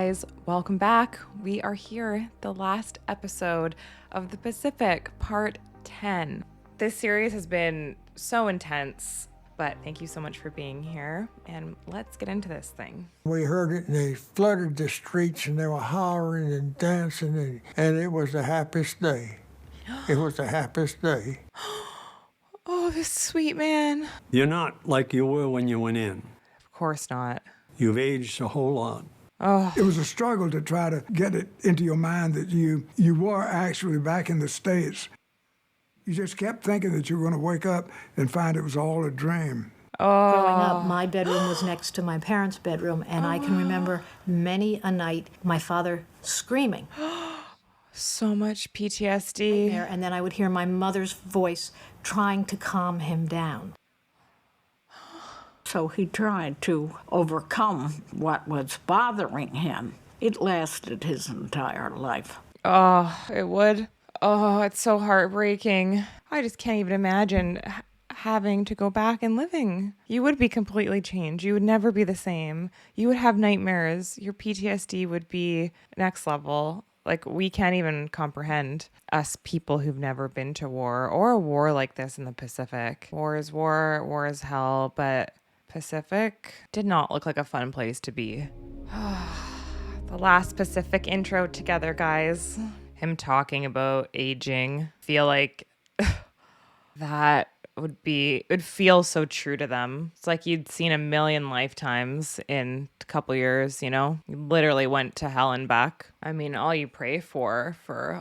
Guys, welcome back. We are here, the last episode of the Pacific, part 10. This series has been so intense, but thank you so much for being here, and let's get into this thing. We heard it, and they flooded the streets, and they were hollering and dancing, and it was the happiest day. It was the happiest day. Oh, this sweet man. You're not like you were when you went in. Of course not. You've aged a whole lot. Oh, It was a struggle to try to get it into your mind that you were actually back in the States. You just kept thinking that you were going to wake up and find it was all a dream. Growing up, my bedroom was next to my parents' bedroom, and I can remember many a night my father screaming so much PTSD. there, and then I would hear my mother's voice trying to calm him down. So he tried to overcome what was bothering him. It lasted his entire life. Oh, it would. Oh, it's so heartbreaking. I just can't even imagine having to go back and living. You would be completely changed. You would never be the same. You would have nightmares. Your PTSD would be next level. Like, we can't even comprehend, us people who've never been to war or a war like this in the Pacific. War is hell, but Pacific did not look like a fun place to be. The last Pacific intro together, guys. Him talking about aging. Feel like that would feel so true to them. It's like you'd seen a million lifetimes in a couple years, you know? You literally went to hell and back. I mean, all you pray for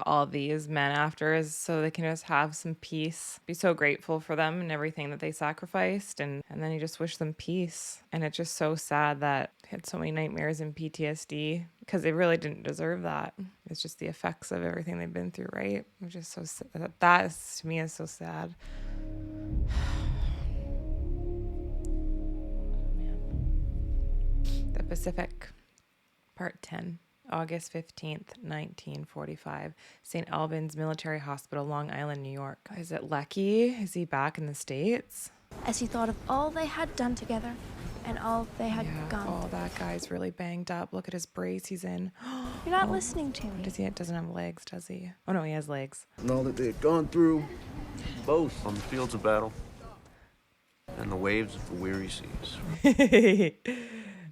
all these men after is so they can just have some peace. Be so grateful for them and everything that they sacrificed, and then you just wish them peace. And it's just so sad that they had so many nightmares and PTSD because they really didn't deserve that. It's just the effects of everything they've been through, right? Which is so sad. That is, to me, is so sad. The Pacific, Part 10, August 15th, 1945, St. Albans Military Hospital, Long Island, New York. Is it Leckie? Is he back in the States? As he thought of all they had done together and all they had gone Oh, through. that guy's really banged up. Look at his brace he's in. You're not listening to me. Doesn't have legs, does he? Oh, no, he has legs. And all that they had gone through, both on the fields of battle and the waves of the weary seas.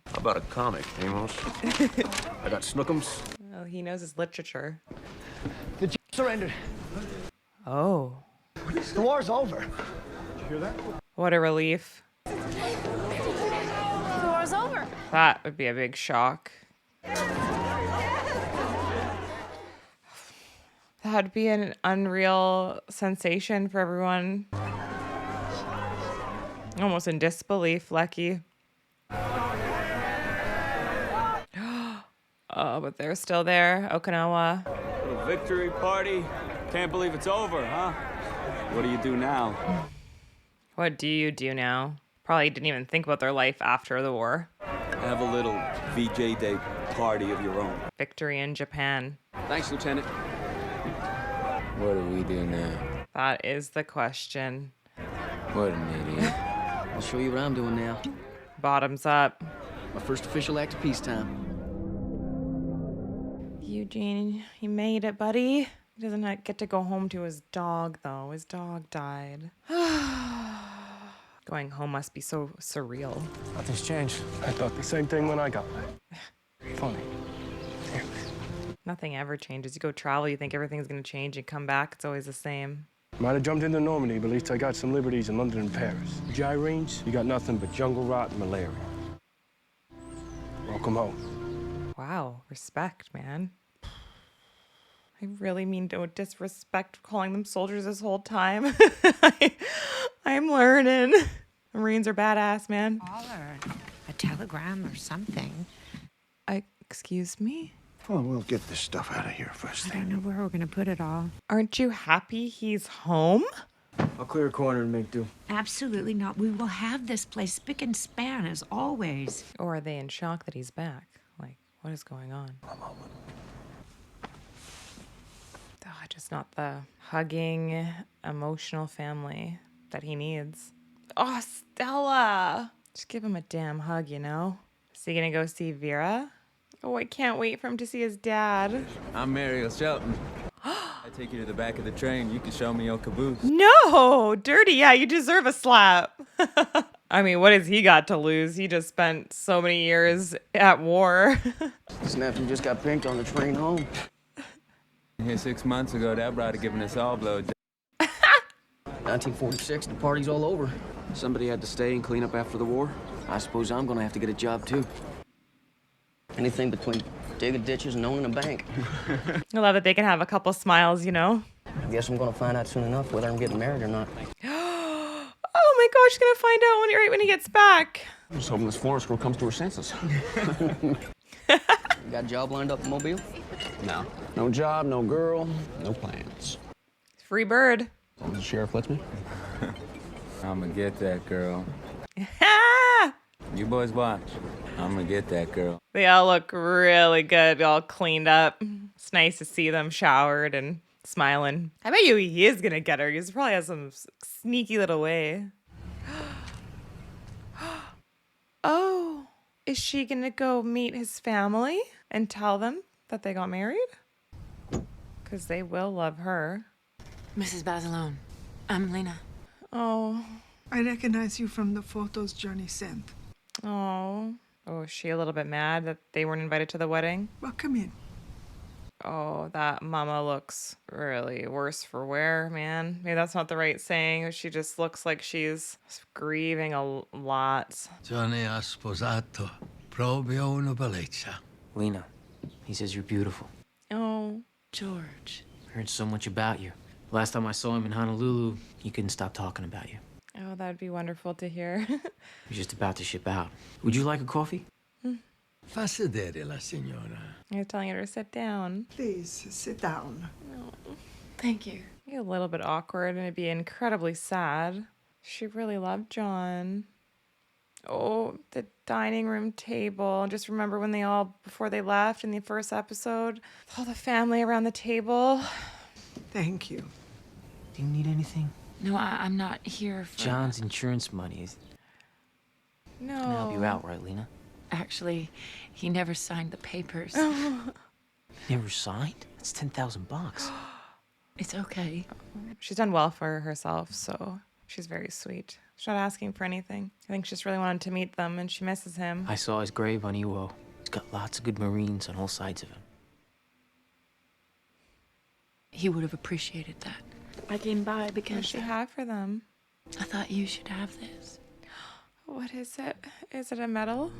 How about a comic, Amos? I got snookums. Oh, he knows his literature. The surrendered. Oh, The war's over. Did you hear that? what a relief. The war's over. That would be a big shock. That'd be an unreal sensation for everyone. Almost in disbelief, Leckie. Oh, but they're still there. Okinawa. Little victory party. Can't believe it's over, huh? What do you do now? What do you do now? Probably didn't even think about their life after the war. Have a little VJ Day party of your own. Victory in Japan. Thanks, Lieutenant. What do we do now? That is the question. What an idiot. I'll show you what I'm doing now. Bottoms up. My first official act of peacetime. Eugene, he made it, buddy. He doesn't get to go home to his dog, though. His dog died. Going home must be so surreal. Nothing's changed. I thought the same thing when I got back. Funny. Nothing ever changes. You go travel, you think everything's going to change. You come back, it's always the same. Might have jumped into Normandy, but at least I got some liberties in London and Paris. Gyrenes, you got nothing but jungle rot and malaria. Welcome home. Wow, respect, man. I really mean no disrespect calling them soldiers this whole time. I'm learning. Marines are badass, man. Or a telegram or something. Excuse me? Well, we'll get this stuff out of here first I thing. don't know where we're going to put it all. Aren't you happy he's home? I'll clear a corner and make do. Absolutely not. We will have this place spick and span as always. Or are they in shock that he's back? Like, what is going on? Oh, just not the hugging, emotional family that he needs. Oh, Stella! Just give him a damn hug, you know? Is he gonna go see Vera? Oh, I can't wait for him to see his dad. I'm Mariel Shelton. I take you to the back of the train. You can show me your caboose. No, dirty. Yeah, you deserve a slap. I mean, what has he got to lose? He just spent so many years at war. Snafu just got pinked on the train home. Here 6 months ago, that brother giving us all blow. 1946, the party's all over. Somebody had to stay and clean up after the war. I suppose I'm gonna have to get a job, too. Anything between digging ditches and owning a bank. I love that they can have a couple smiles, you know? I guess I'm gonna find out soon enough whether I'm getting married or not. Oh my gosh, he's gonna find out right when he gets back. I'm just hoping this forest girl comes to her senses. Got a job lined up in Mobile? No. No job, no girl, no plans. Free bird. As long as the sheriff lets me. I'ma get that girl. You boys watch. I'ma get that girl. They all look really good, all cleaned up. It's nice to see them showered and smiling. I bet you he is gonna get her. He probably has some sneaky little way. Oh, is she gonna go meet his family and tell them that they got married? Because they will love her. Mrs. Basilone, I'm Lena. Oh. I recognize you from the photos Johnny sent. Oh. Oh, is she a little bit mad that they weren't invited to the wedding? Well, come in. Oh, that mama looks really worse for wear, man. Maybe that's not the right saying. She just looks like she's grieving a lot. Johnny ha sposato proprio una bellezza. Lena, he says you're beautiful. Oh. George. I heard so much about you. Last time I saw him in Honolulu, he couldn't stop talking about you. Oh, that would be wonderful to hear. He was just about to ship out. Would you like a coffee? Fa sedere la signora. I was telling her to sit down. Please, sit down. Oh. Thank you. It'd be a little bit awkward and it'd be incredibly sad. She really loved John. Oh, the dining room table. Just remember when before they left in the first episode, all the family around the table. Thank you. Do you need anything? No, I'm not here for... John's insurance money. No. Can help you out, right, Lena? Actually, he never signed the papers. Never signed? That's $10,000. It's okay. She's done well for herself, so she's very sweet. She's not asking for anything. I think she just really wanted to meet them, and she misses him. I saw his grave on Iwo. He's got lots of good Marines on all sides of him. He would have appreciated that. I came by What because does she have for them? I thought you should have this. What is it? Is it a medal?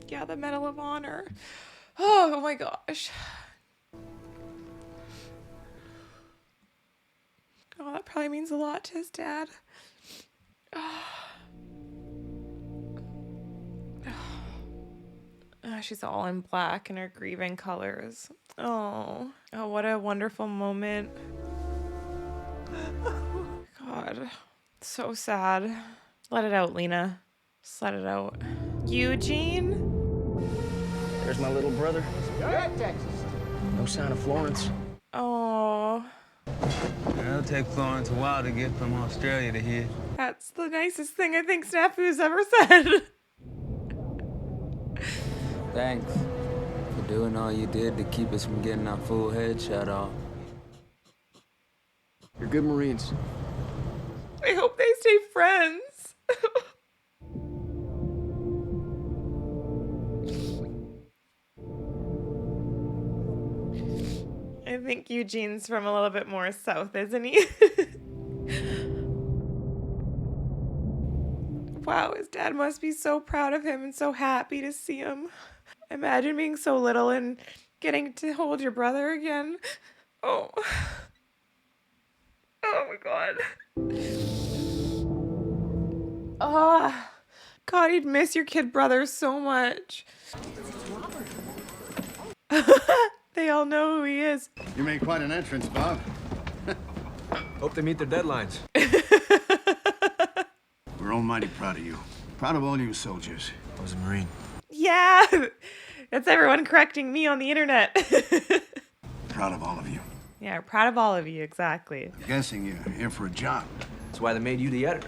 Yeah, the Medal of Honor. Oh my gosh. Oh, that probably means a lot to his dad. She's all in black in her grieving colors. Oh, what a wonderful moment. God, so sad. Let it out, Lena. Just let it out. Eugene? There's my little brother. Texas. No sign of Florence. Oh, It'll take Florence a while to get from Australia to here. that's the nicest thing I think Snafu's ever said. Thanks for doing all you did to keep us from getting our full head shot off. You're good Marines. I hope they stay friends. I think Eugene's from a little bit more south, isn't he? Wow, his dad must be so proud of him and so happy to see him. Imagine being so little and getting to hold your brother again. Oh. Oh my God. Oh, God, you'd miss your kid brother so much. They all know who he is. You made quite an entrance, Bob. Hope they meet their deadlines. We're almighty proud of you. Proud of all you soldiers. I was a Marine. Yeah, that's everyone correcting me on the internet. Proud of all of you. Yeah, proud of all of you, exactly. I'm guessing you're here for a job. That's why they made you the editor.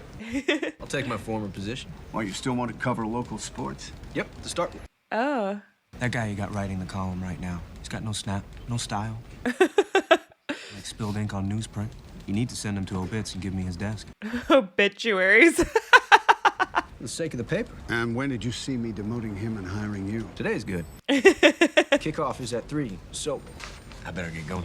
I'll take my former position. Why, you still want to cover local sports? Yep, to start with. Oh. That guy you got writing the column right now, he's got no snap, no style. Like spilled ink on newsprint. You need to send him to Obits and give me his desk. Obituaries. For the sake of the paper. And when did you see me demoting him and hiring you? Today's good. Kickoff is at 3, so I better get going.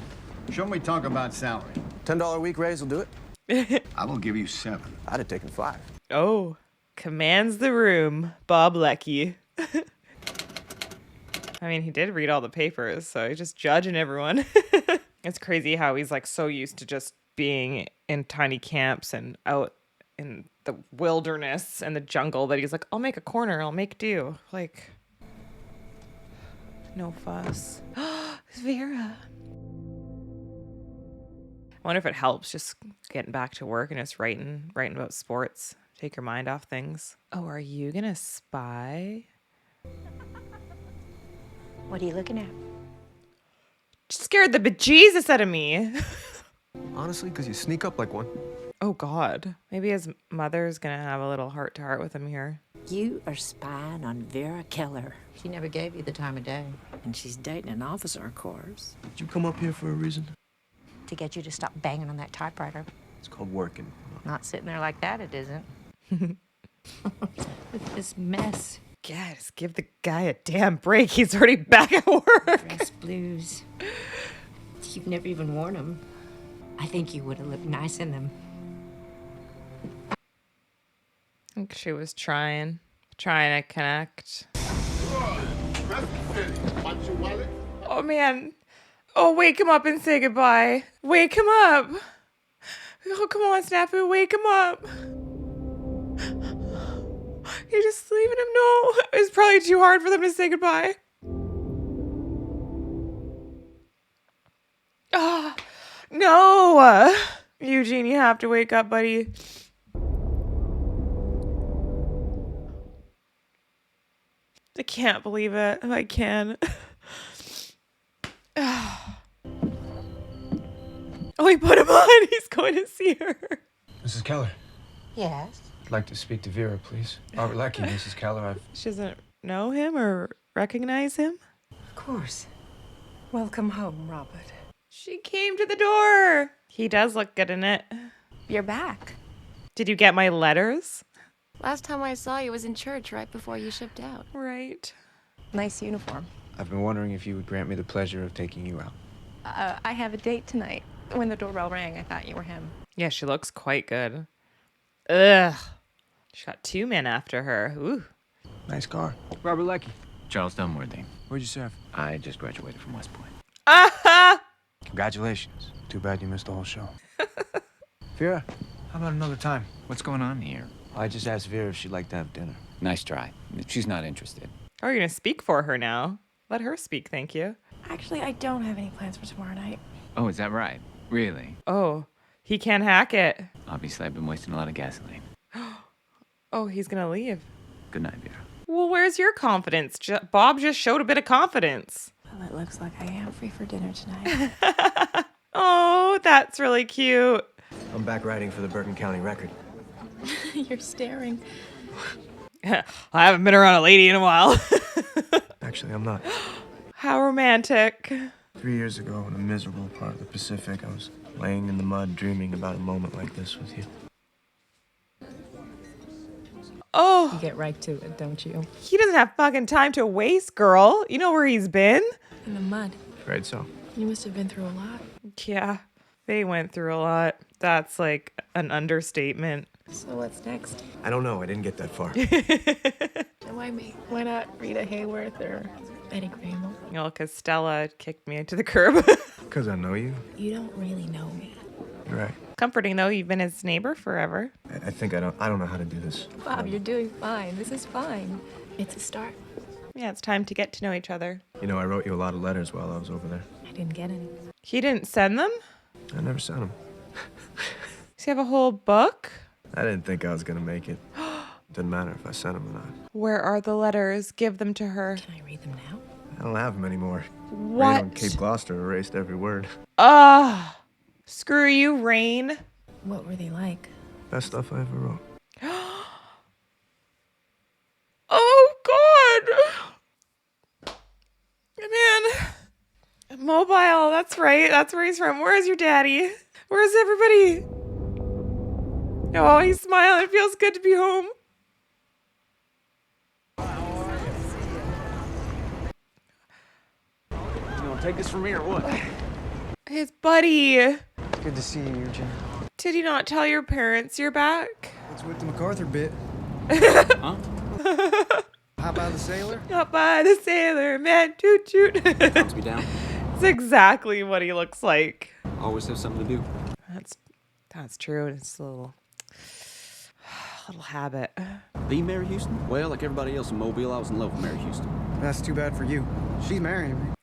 Shouldn't we talk about salary? $10 a week raise will do it. I will give you 7. I'd have taken 5. Oh, commands the room, Bob Leckie. I mean, he did read all the papers, so he's just judging everyone. It's crazy how he's like so used to just being in tiny camps and out in the wilderness and the jungle that he's like, I'll make a corner, I'll make do. Like, no fuss. It's Vera. I wonder if it helps just getting back to work and just writing about sports. Take your mind off things. Oh, are you gonna spy? What are you looking at? Scared the bejesus out of me. Honestly, because you sneak up like one. Oh, God. Maybe his mother's gonna have a little heart-to-heart with him here. You are spying on Vera Keller. She never gave you the time of day. And she's dating an officer, of course. Did you come up here for a reason? To get you to stop banging on that typewriter. It's called working. Not sitting there like that, it isn't. With this mess. Yeah, just give the guy a damn break. He's already back at work. Dress blues. You've never even worn them. I think you would have looked nice in them. I think she was trying to connect. Oh, man. Oh, wake him up and say goodbye. Wake him up. Oh, come on, Snafu. Wake him up. You're just leaving him? No. It's probably too hard for them to say goodbye. Ah, no. Eugene, you have to wake up, buddy. I can't believe it. I can. Oh, he put him on. He's going to see her. Mrs. Keller. Yes? I'd like to speak to Vera, please. Robert Leckie, Mrs. Keller. She doesn't know him or recognize him? Of course. Welcome home, Robert. She came to the door. He does look good in it. You're back. Did you get my letters? Last time I saw you was in church right before you shipped out. Right. Nice uniform. I've been wondering if you would grant me the pleasure of taking you out. I have a date tonight. When the doorbell rang, I thought you were him. Yeah, she looks quite good. Ugh. She got 2 men after her. Ooh. Nice car. Robert Leckie. Charles Dunworthy. Where'd you serve? I just graduated from West Point. Ah-ha! Congratulations. Too bad you missed the whole show. Vera, how about another time? What's going on here? I just asked Vera if she'd like to have dinner. Nice try. She's not interested. Oh, you're going to speak for her now. Let her speak, thank you. Actually, I don't have any plans for tomorrow night. Oh, is that right? Really? Oh, he can't hack it. Obviously, I've been wasting a lot of gasoline. Oh, he's going to leave. Good night, Vera. Well, where's your confidence? Bob just showed a bit of confidence. Well, it looks like I am free for dinner tonight. Oh, that's really cute. I'm back writing for the Bergen County Record. You're staring. I haven't been around a lady in a while. Actually, I'm not. How romantic. 3 years ago, in a miserable part of the Pacific, I was laying in the mud dreaming about a moment like this with you. Oh. You get right to it, don't you? He doesn't have fucking time to waste, girl. You know where he's been? In the mud. Afraid so. You must have been through a lot. Yeah, they went through a lot. That's like an understatement. So what's next? I don't know. I didn't get that far. And why me? Why not Rita Hayworth or Eddie Kramer? You know, because Stella kicked me to the curb. Because I know you. You don't really know me. You're right. Comforting, though. You've been his neighbor forever. I think I don't know how to do this. Bob, you're doing fine. This is fine. It's a start. Yeah, it's time to get to know each other. You know, I wrote you a lot of letters while I was over there. I didn't get any. He didn't send them? I never sent them. Does he have a whole book? I didn't think I was going to make it. Didn't matter if I sent them or not. Where are the letters? Give them to her. Can I read them now? I don't have them anymore. What? Rain on Cape Gloucester erased every word. Ah, screw you, Rain. What were they like? Best stuff I ever wrote. Oh, God. Mobile, that's right. That's where he's from. Where is your daddy? Where's everybody? Oh, he's smiling. It feels good to be home. You gonna take this from me or what? His buddy. Good to see you, Eugene. Did you not tell your parents you're back? It's with the MacArthur bit. Huh? Hop by the sailor? Hop by the sailor, man. Toot toot. Thumbs me down. It's exactly what he looks like. Always have something to do. That's true. It's a little habit. The Mary Houston? Well, like everybody else in Mobile, I was in love with Mary Houston. That's too bad for you. She's marrying me.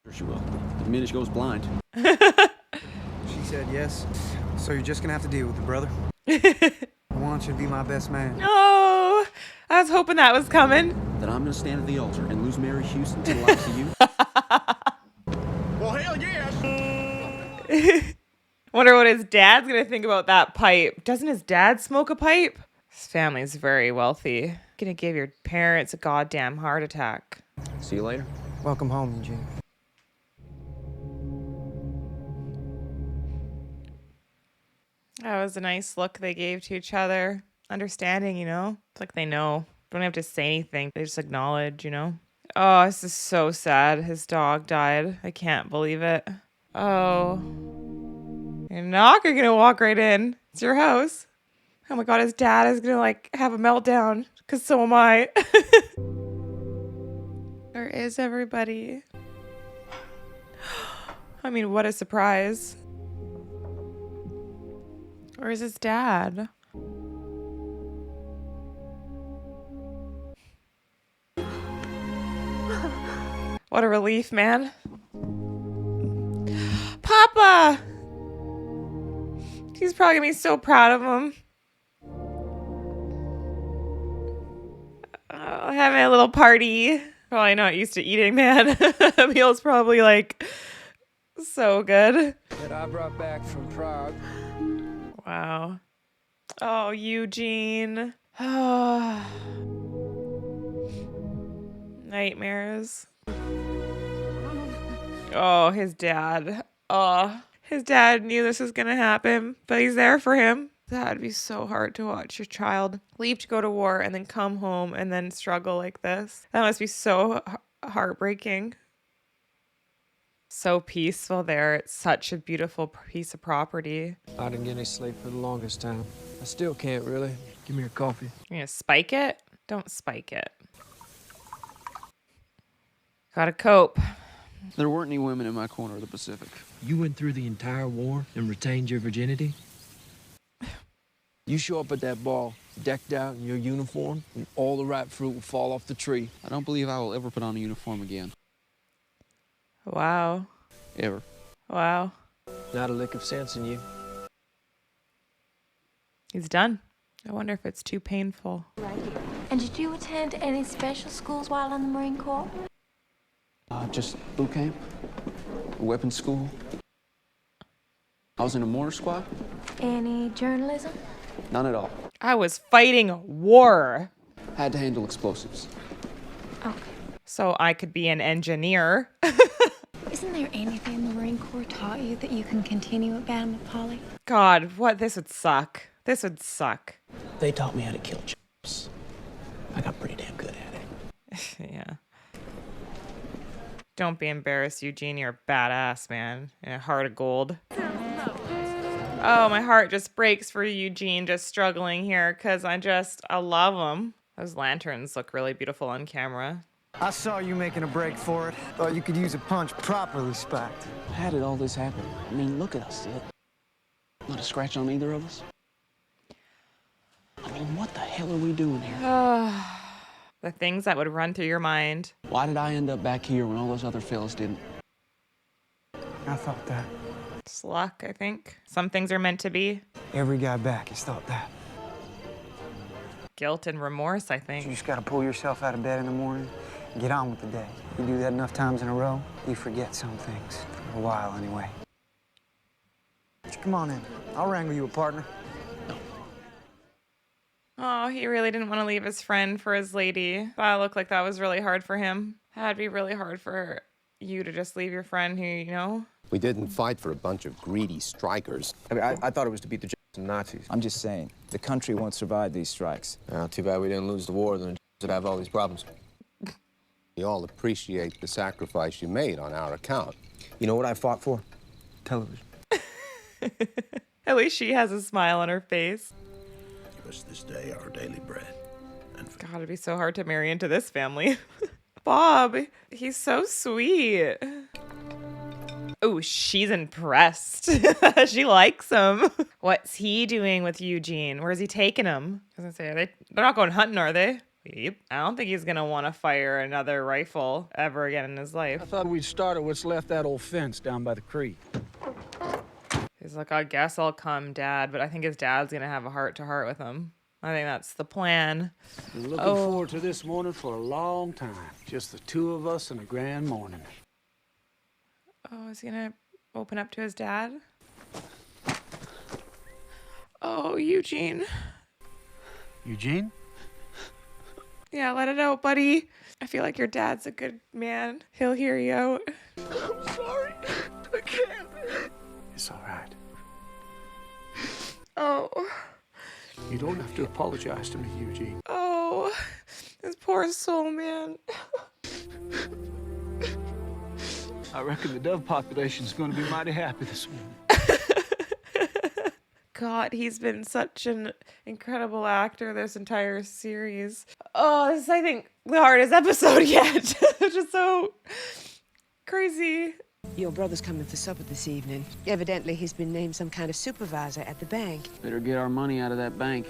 Sure she will. The minute she goes blind. She said yes. So you're just gonna have to deal with it, brother. I want you to be my best man. Oh, I was hoping that was coming. That I'm gonna stand at the altar and lose Mary Houston to the likes of you. Well, hell yeah! Wonder what his dad's gonna think about that pipe. Doesn't his dad smoke a pipe? His family's very wealthy. Gonna give your parents a goddamn heart attack. See you later. Welcome home, Eugene. That was a nice look they gave to each other. Understanding, you know? It's like they know. Don't have to say anything. They just acknowledge, you know? Oh, this is so sad. His dog died. I can't believe it. Oh. You're not gonna walk right in. It's your house. Oh my god, his dad is gonna like have a meltdown. Cause so am I. Where is everybody? I mean, what a surprise. Where's his dad? What a relief, man. Papa! He's probably gonna be so proud of him. Having a little party. Probably not used to eating, man. A meal's probably like so good. That I brought back from Prague. Wow. Oh, Eugene. Oh. Nightmares. Oh, his dad. Oh, his dad knew this was going to happen, but he's there for him. That'd be so hard to watch your child leave to go to war and then come home and then struggle like this. That must be so heartbreaking. So peaceful there. It's such a beautiful piece of property. I didn't get any sleep for the longest time. I still can't really. Give me your coffee. You're gonna spike it? Don't spike it. Gotta cope. There weren't any women in my corner of the Pacific. You went through the entire war and retained your virginity? You show up at that ball, decked out in your uniform, and all the ripe fruit will fall off the tree. I don't believe I will ever put on a uniform again. Wow. Ever. Wow. Not a lick of sense in you. He's done. I wonder if it's too painful. Right here. And did you attend any special schools while in the Marine Corps? Just boot camp, weapons school. I was in a mortar squad. Any journalism? None at all. I was fighting war. Had to handle explosives. Okay. So I could be an engineer. Isn't there anything the Marine Corps taught you that you can continue at Banamopoly? God, what? This would suck. This would suck. They taught me how to kill chumps. I got pretty damn good at it. Yeah. Don't be embarrassed, Eugene. You're a badass, man. And a heart of gold. Oh, my heart just breaks for Eugene just struggling here because I love him. Those lanterns look really beautiful on camera. I saw you making a break for it. Thought you could use a punch properly spiked. How did all this happen? I mean, look at us, Sid. Not a scratch on either of us. I mean, what the hell are we doing here? The things that would run through your mind. Why did I end up back here when all those other fellas didn't? I thought that. It's luck, I think. Some things are meant to be. Every guy back has thought that. Guilt and remorse, I think. You just gotta pull yourself out of bed in the morning and get on with the day. You do that enough times in a row, you forget some things. For a while, anyway. Come on in. I'll wrangle you a partner. Oh, he really didn't want to leave his friend for his lady. That looked like that was really hard for him. That'd be really hard for you to just leave your friend who, you know? We didn't fight for a bunch of greedy strikers. I mean, I thought it was to beat the Nazis. I'm just saying, the country won't survive these strikes. Too bad we didn't lose the war, then would have all these problems. We all appreciate the sacrifice you made on our account. You know what I fought for? Television. At least she has a smile on her face. Give us this day our daily bread. It's gotta be so hard to marry into this family. Bob, he's so sweet. Oh, she's impressed. She likes him. What's he doing with Eugene? Where's he taking him? I was gonna say, they're not going hunting, are they? Yep. I don't think he's gonna want to fire another rifle ever again in his life. I thought we'd start at what's left that old fence down by the creek. He's like, I guess I'll come, Dad, but I think his dad's gonna have a heart-to-heart with him. I think that's the plan. Been looking forward to this morning for a long time. Just the two of us and a grand morning. Oh, is he gonna open up to his dad? Oh, Eugene. Eugene? Yeah, let it out, buddy. I feel like your dad's a good man. He'll hear you out. I'm sorry. I can't. It's all right. Oh. You don't have to apologize to me, Eugene. Oh, this poor soul, man. I reckon the dove population's going to be mighty happy this morning. God, he's been such an incredible actor this entire series. Oh, this is, I think, the hardest episode yet. It's just so crazy. Your brother's coming for supper this evening. Evidently, he's been named some kind of supervisor at the bank. Better get our money out of that bank.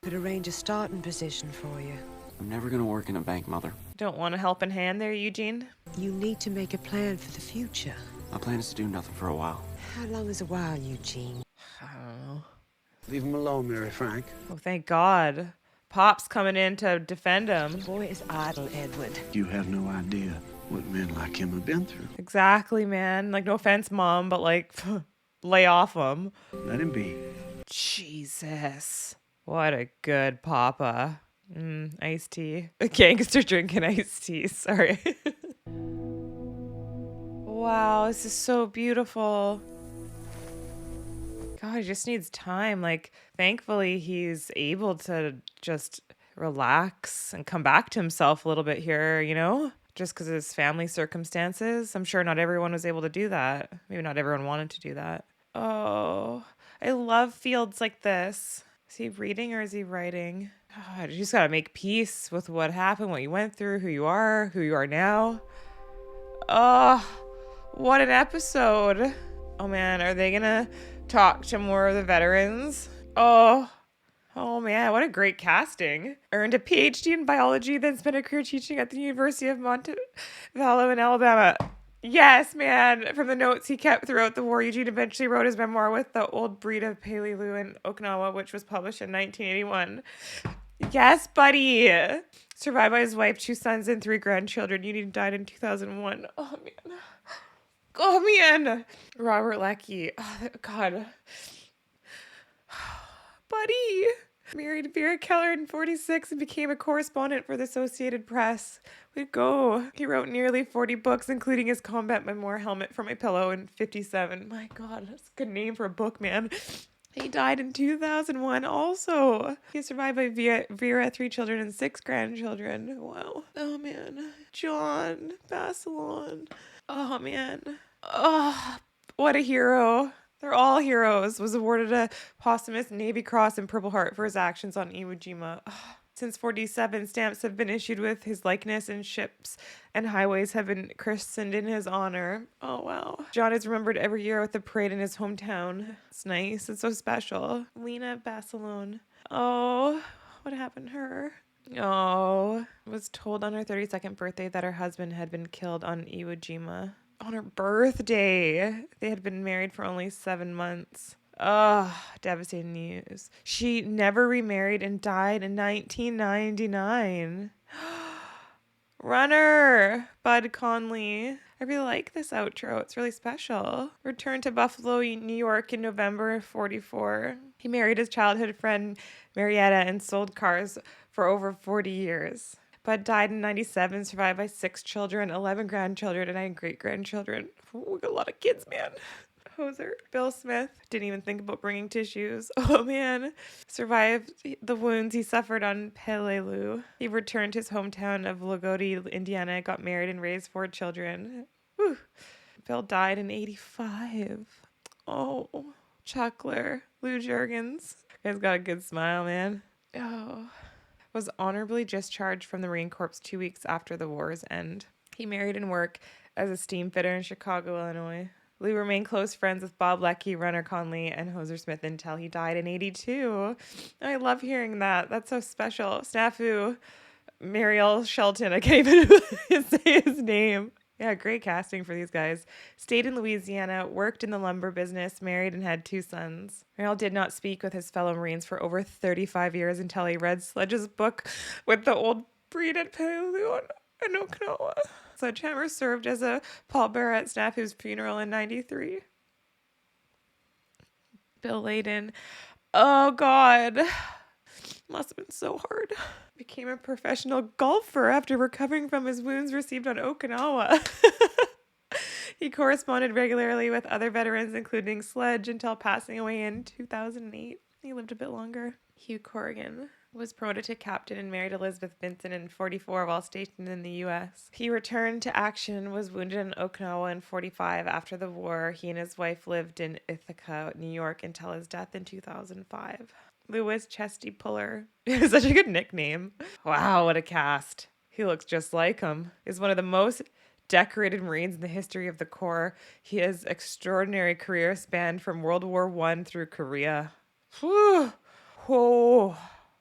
Could arrange a starting position for you. I'm never gonna work in a bank, Mother. Don't want a helping hand there, Eugene? You need to make a plan for the future. My plan is to do nothing for a while. How long is a while, Eugene? I don't know. Leave him alone, Mary Frank. Oh, thank God. Pop's coming in to defend him. The boy is idle, Edward. You have no idea what men like him have been through. Exactly, man. Like, no offense, Mom, but like, lay off him. Let him be. Jesus. What a good papa. Iced tea. A gangster drinking iced tea. Sorry. Wow, this is so beautiful. God, he just needs time. Like, thankfully, he's able to just relax and come back to himself a little bit here, you know? Just because of his family circumstances. I'm sure not everyone was able to do that. Maybe not everyone wanted to do that. Oh, I love fields like this. Is he reading or is he writing? God, you just gotta make peace with what happened, what you went through, who you are now. Oh, what an episode. Oh man, are they gonna talk to more of the veterans? Oh man, what a great casting. Earned a PhD in biology, then spent a career teaching at the University of Montevallo in Alabama. Yes, man. From the notes he kept throughout the war, Eugene eventually wrote his memoir With the Old Breed of Palilu in Okinawa, which was published in 1981. Yes, buddy. Survived by his wife, 2 sons, and 3 grandchildren. Eugene died in 2001. Oh, man. Oh, man. Robert Leckie. Oh, God. Buddy. Married Vera Keller in 46 and became a correspondent for the Associated Press. We'd go. He wrote nearly 40 books, including his combat memoir, Helmet for My Pillow, in 57. My God, that's a good name for a book, man. He died in 2001 also. He's survived by Vera, 3 children, and 6 grandchildren. Wow. Oh, man. John Basilon. Oh, man. Oh, what a hero. They're all heroes. Was awarded a posthumous Navy Cross and Purple Heart for his actions on Iwo Jima. Since 47, stamps have been issued with his likeness, and ships and highways have been christened in his honor. Oh, wow. John is remembered every year with a parade in his hometown. It's nice. It's so special. Lena Basilone. Oh, what happened to her? Oh, was told on her 32nd birthday that her husband had been killed on Iwo Jima. On her birthday. They had been married for only 7 months. Oh, devastating news. She never remarried and died in 1999. Runner, Bud Conley. I really like this outro. It's really special. Returned to Buffalo, New York in November of 44. He married his childhood friend, Marietta, and sold cars for over 40 years. but died in 97, survived by 6 children, 11 grandchildren, and 9 great-grandchildren. Ooh, we got a lot of kids, man. Hoser. Bill Smith didn't even think about bringing tissues. Oh man. Survived the wounds he suffered on Peleliu. He returned to his hometown of Lagodi, Indiana, got married and raised 4 children. Whew. Bill died in 85. Oh, Chuckler. Lou Jurgens. Guy's got a good smile, man. Oh. Was honorably discharged from the Marine Corps 2 weeks after the war's end. He married and worked as a steam fitter in Chicago, Illinois. Lou remained close friends with Bob Leckie, Runner Conley, and Hoser Smith until he died in 82. I love hearing that. That's so special. Snafu, Mariel Shelton. I can't even say his name. Yeah, great casting for these guys. Stayed in Louisiana, worked in the lumber business, married, and had 2 sons. Mariel did not speak with his fellow Marines for over 35 years until he read Sledge's book with the old breed at Peleliu and Okinawa. Sledgehammer served as a pallbearer at Snafu's funeral in 93. Bill Layden. Oh, God. Must have been so hard. Became a professional golfer after recovering from his wounds received on Okinawa. He corresponded regularly with other veterans, including Sledge, until passing away in 2008. He lived a bit longer. Hugh Corrigan was promoted to captain and married Elizabeth Vincent in 44 while stationed in the U.S. He returned to action, was wounded in Okinawa in 45. After the war, he and his wife lived in Ithaca, New York, until his death in 2005. Louis Chesty Puller. Such a good nickname. Wow, what a cast. He looks just like him. He's one of the most decorated Marines in the history of the Corps. He has extraordinary career spanned from World War I through Korea. Whew. Whoa.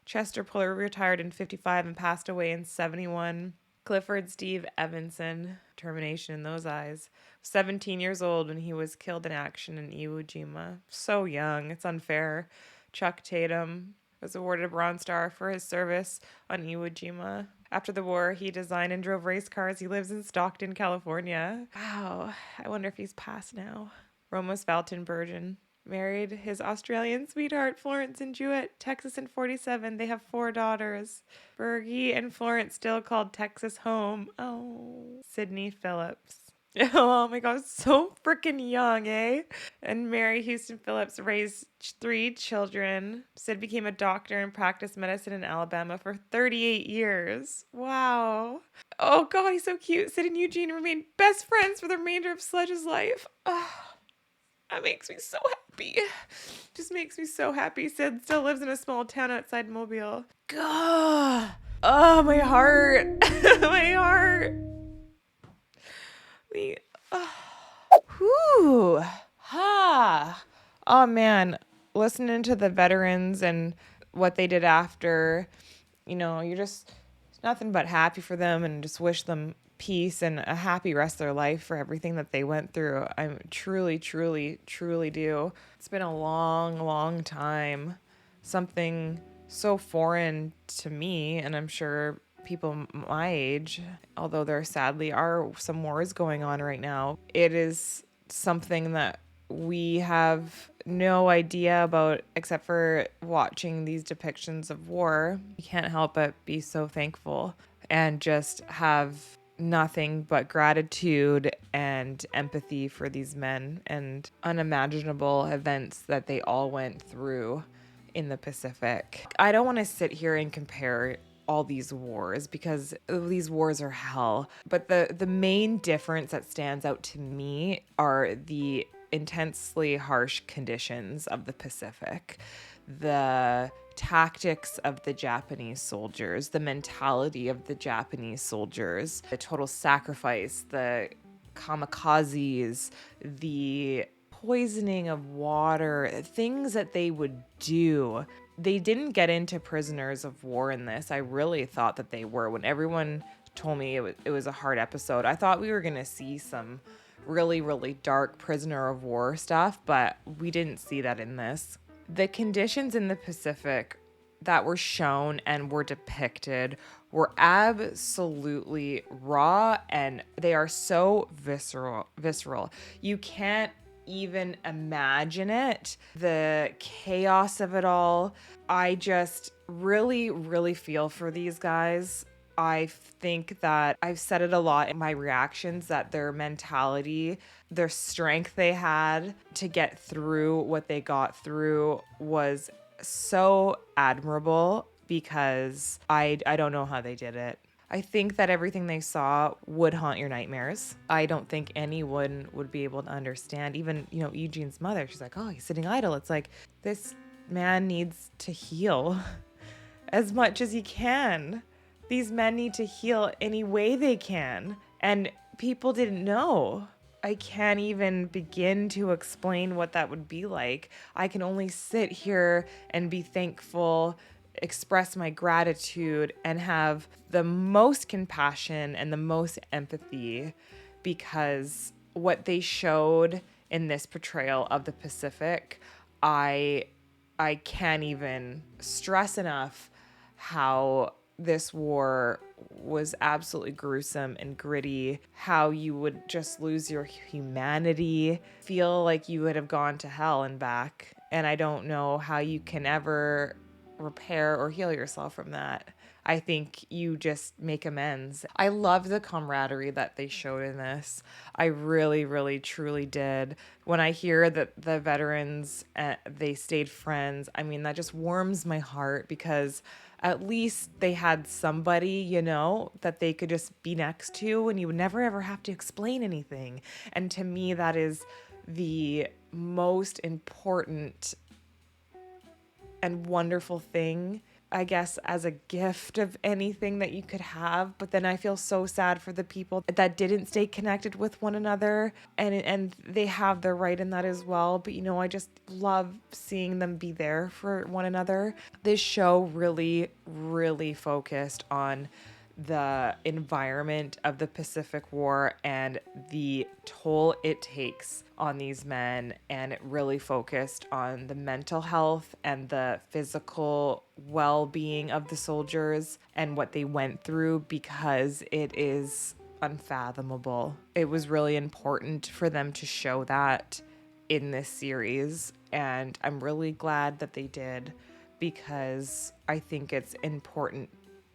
Chester Puller retired in 55 and passed away in 71. Clifford Steve Evanson, termination in those eyes, 17 years old when he was killed in action in Iwo Jima. So young, it's unfair. Chuck Tatum was awarded a Bronze Star for his service on Iwo Jima. After the war, he designed and drove race cars. He lives in Stockton, California. Wow, I wonder if he's passed now. Ramos Valtenbergen married his Australian sweetheart, Florence and Jewett, Texas in 47. They have 4 daughters. Bergie and Florence still called Texas home. Oh, Sydney Phillips. Oh my God, so freaking young, eh? And Mary Houston Phillips raised 3 children. Sid became a doctor and practiced medicine in Alabama for 38 years. Wow. Oh God, he's so cute. Sid and Eugene remained best friends for the remainder of Sledge's life. Oh, that makes me so happy. Just makes me so happy. Sid still lives in a small town outside Mobile. God. Oh, my heart. My heart. Whew. Ha. Oh man, listening to the veterans and what they did after, you're just nothing but happy for them and just wish them peace and a happy rest of their life for everything that they went through. I truly, truly, truly do. It's been a long, long time. Something so foreign to me, and I'm sure people my age, although there sadly are some wars going on right now, it is something that we have no idea about except for watching these depictions of war. You can't help but be so thankful and just have nothing but gratitude and empathy for these men and unimaginable events that they all went through in the Pacific. I don't want to sit here and compare all these wars because these wars are hell. But the main difference that stands out to me are the intensely harsh conditions of the Pacific, the tactics of the Japanese soldiers, the mentality of the Japanese soldiers, the total sacrifice, the kamikazes, the poisoning of water, things that they would do. They didn't get into prisoners of war in this. I really thought that they were. When everyone told me it was a hard episode, I thought we were going to see some really, really dark prisoner of war stuff, but we didn't see that in this. The conditions in the Pacific that were shown and were depicted were absolutely raw, and they are so visceral. You can't even imagine it. The chaos of it all. I just really, really feel for these guys. I think that I've said it a lot in my reactions that their mentality, their strength they had to get through what they got through was so admirable because I don't know how they did it. I think that everything they saw would haunt your nightmares. I don't think anyone would be able to understand. Even, Eugene's mother, she's like, oh, he's sitting idle. It's like, this man needs to heal as much as he can. These men need to heal any way they can. And people didn't know. I can't even begin to explain what that would be like. I can only sit here and be thankful, express my gratitude, and have the most compassion and the most empathy, because what they showed in this portrayal of the Pacific, I can't even stress enough how this war was absolutely gruesome and gritty, how you would just lose your humanity, feel like you would have gone to hell and back. And I don't know how you can ever repair or heal yourself from that. I think you just make amends. I love the camaraderie that they showed in this. I really, really, truly did. When I hear that the veterans, they stayed friends, I mean, that just warms my heart, because at least they had somebody, that they could just be next to, and you would never ever have to explain anything. And to me, that is the most important and wonderful thing, I guess, as a gift of anything that you could have. But then I feel so sad for the people that didn't stay connected with one another, and they have their right in that as well. But I just love seeing them be there for one another. This show really, really focused on the environment of the Pacific War and the toll it takes on these men, and it really focused on the mental health and the physical well-being of the soldiers and what they went through, because it is unfathomable. It was really important for them to show that in this series, and I'm really glad that they did, because I think it's important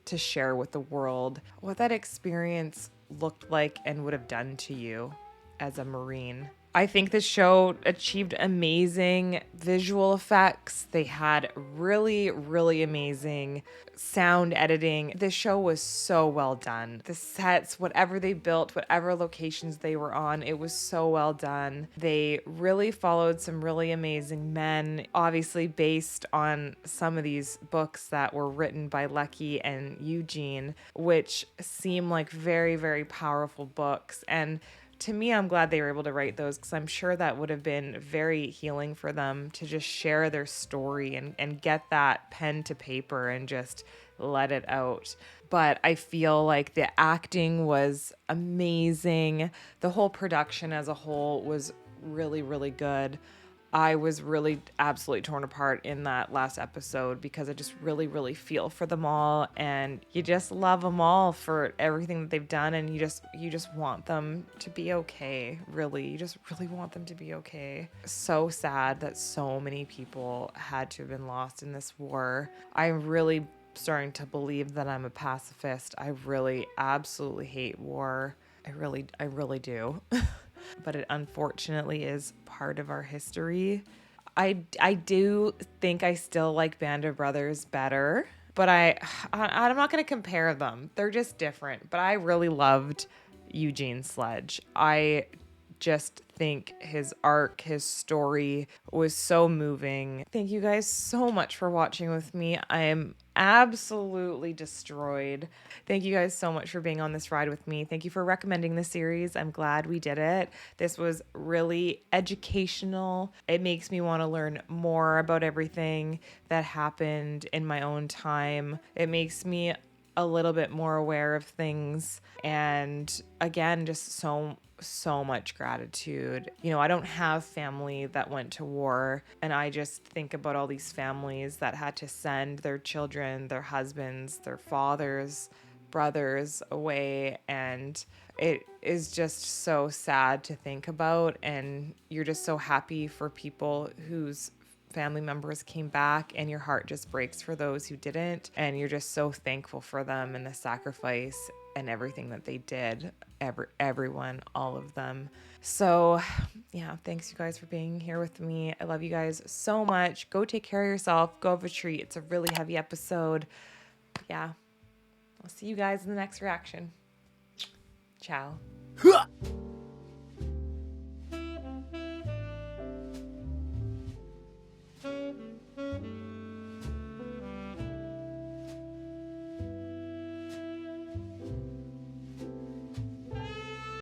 to share with the world what that experience looked like and would have done to you as a Marine. I think the show achieved amazing visual effects. They had really, really amazing sound editing. This show was so well done. The sets, whatever they built, whatever locations they were on, it was so well done. They really followed some really amazing men, obviously based on some of these books that were written by Leckie and Eugene, which seem like very, very powerful books. And to me, I'm glad they were able to write those, because I'm sure that would have been very healing for them to just share their story and get that pen to paper and just let it out. But I feel like the acting was amazing. The whole production as a whole was really, really good. I was really absolutely torn apart in that last episode, because I just really, really feel for them all, and you just love them all for everything that they've done, and you just want them to be okay. Really, you just really want them to be okay. So sad that so many people had to have been lost in this war. I'm really starting to believe that I'm a pacifist. I really absolutely hate war. I really do. But it unfortunately is part of our history. I do think I still like Band of Brothers better, but I'm not going to compare them. They're just different. But I really loved Eugene Sledge. I just think his arc, his story was so moving. Thank you guys so much for watching with me. I am absolutely destroyed. Thank you guys so much for being on this ride with me. Thank you for recommending the series. I'm glad we did it. This was really educational. It makes me want to learn more about everything that happened in my own time. It makes me a little bit more aware of things, and again, just so much gratitude. I don't have family that went to war, and I just think about all these families that had to send their children, their husbands, their fathers, brothers away, and it is just so sad to think about. And you're just so happy for people whose family members came back, and your heart just breaks for those who didn't. And you're just so thankful for them and the sacrifice and everything that they did. Everyone, all of them. So yeah, thanks you guys for being here with me. I love you guys so much. Go take care of yourself. Go have a treat. It's a really heavy episode. Yeah. I'll see you guys in the next reaction. Ciao.